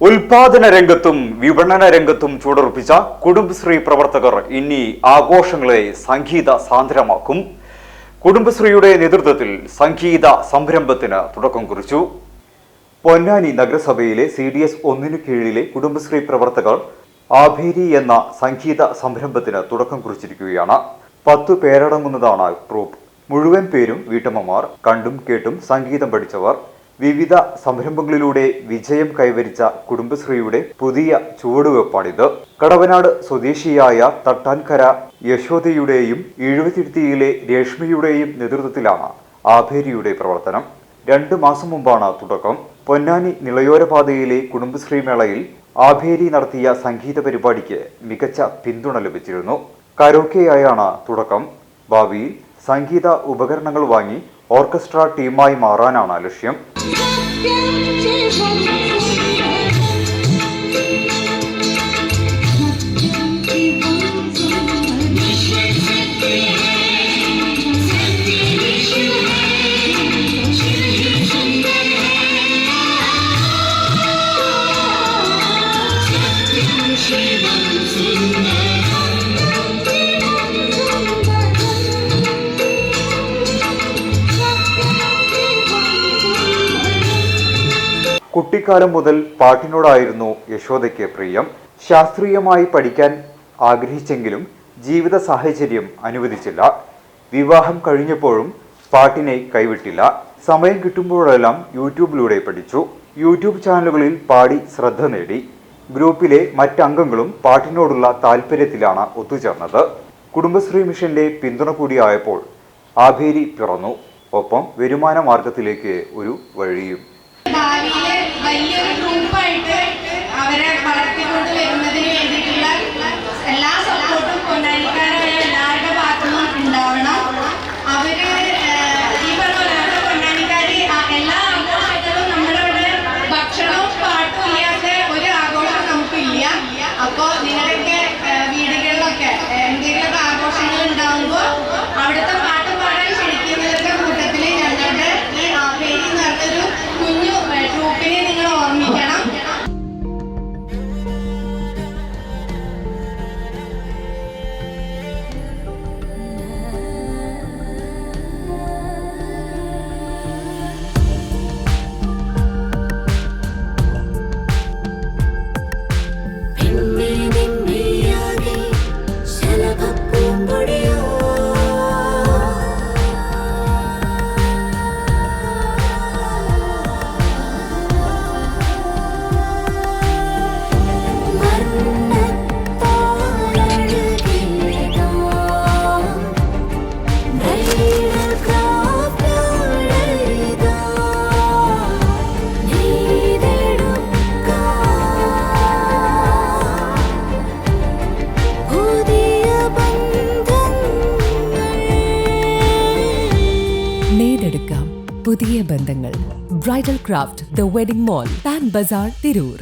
ഉൽപാദന രംഗത്തും വിപണന രംഗത്തും ചുവടുറപ്പിച്ച കുടുംബശ്രീ പ്രവർത്തകർ ഇനി ആഘോഷങ്ങളെ സംഗീത സാന്ദ്രമാക്കും. കുടുംബശ്രീയുടെ നേതൃത്വത്തിൽ സംഗീത സംരംഭത്തിന് തുടക്കം കുറിച്ചു. പൊന്നാനി നഗരസഭയിലെ CDS 1 കീഴിലെ കുടുംബശ്രീ പ്രവർത്തകർ ആഭേരി എന്ന സംഗീത സംരംഭത്തിന് തുടക്കം കുറിച്ചിരിക്കുകയാണ്. 10 പേരടങ്ങുന്നതാണ് ട്രൂപ്പ്. മുഴുവൻ പേരും വീട്ടമ്മമാർ, കണ്ടും കേട്ടും സംഗീതം പഠിച്ചവർ. വിവിധ സംരംഭങ്ങളിലൂടെ വിജയം കൈവരിച്ച കുടുംബശ്രീയുടെ പുതിയ ചുവടുവെപ്പാണിത്. കടവനാട് സ്വദേശിയായ തട്ടാൻകര യശോദയുടെയും എഴുപത്തിരുത്തിയിലെ രേഷ്മയുടെയും നേതൃത്വത്തിലാണ് ആഭേരിയുടെ പ്രവർത്തനം. 2 മാസം മുമ്പാണ് തുടക്കം. പൊന്നാനി നിളയോരപാതയിലെ കുടുംബശ്രീ മേളയിൽ ആഭേരി നടത്തിയ സംഗീത പരിപാടിക്ക് മികച്ച പിന്തുണ ലഭിച്ചിരുന്നു. കരോക്കെയായാണ് തുടക്കം. ഭാവിയിൽ സംഗീത ഉപകരണങ്ങൾ വാങ്ങി ഓർക്കസ്ട്ര ടീമായി മാറാനാണ് ലക്ഷ്യം. കുട്ടിക്കാലം മുതൽ പാട്ടിനോടായിരുന്നു യശോദയ്ക്ക് പ്രിയം. ശാസ്ത്രീയമായി പഠിക്കാൻ ആഗ്രഹിച്ചെങ്കിലും ജീവിത സാഹചര്യം അനുവദിച്ചില്ല. വിവാഹം കഴിഞ്ഞപ്പോഴും പാട്ടിനെ കൈവിട്ടില്ല. സമയം കിട്ടുമ്പോഴെല്ലാം യൂട്യൂബിലൂടെ പഠിച്ചു. യൂട്യൂബ് ചാനലുകളിൽ പാടി ശ്രദ്ധ നേടി. ഗ്രൂപ്പിലെ മറ്റംഗങ്ങളും പാട്ടിനോടുള്ള താല്പര്യത്തിലാണ് ഒത്തുചേർന്നത്. കുടുംബശ്രീ മിഷന്റെ പിന്തുണ കൂടിയായപ്പോൾ ആഭേരി പിറന്നു. ഒപ്പം വരുമാന മാർഗത്തിലേക്ക് ഒരു വഴിയും. വലിയൊരു ഗ്രൂപ്പായിട്ട് അവരെ വളർത്തിക്കൊണ്ട് വരുന്നതിന് വേണ്ടിയിട്ടുള്ള എല്ലാ സപ്പോർട്ടും പൊന്നാനിക്കാരായ എല്ലാവരുടെ ഭാഗത്തുനിന്നും ഉണ്ടാവണം. അവര് ഈ പറഞ്ഞ പൊന്നാനിക്കാരി എല്ലാ ആഘോഷങ്ങളും നമ്മളിവിടെ ഭക്ഷണവും പാട്ടും ഇല്ലാത്ത ഒരു ആഘോഷം നമുക്കില്ല. അപ്പോൾ നിങ്ങളുടെയൊക്കെ വീടുകളിലൊക്കെ എന്തെങ്കിലുമൊക്കെ ആഘോഷങ്ങൾ ഉണ്ടാകുമ്പോൾ അവിടുത്തെ പാട്ട് പാടാൻ ക്ഷണിക്കുന്നവരുടെ കൂട്ടത്തിൽ ഞങ്ങളുടെ ഈ ആഭേരി എന്ന് പറഞ്ഞൊരു കുഞ്ഞു ട്രൂപ്പിനെ നിങ്ങൾ ഓർമ്മിക്കണം. നേടെടുക്കാം പുതിയ ബന്ധങ്ങൾ. Bridal craft, the wedding mall, Pan Bazaar, Tirur.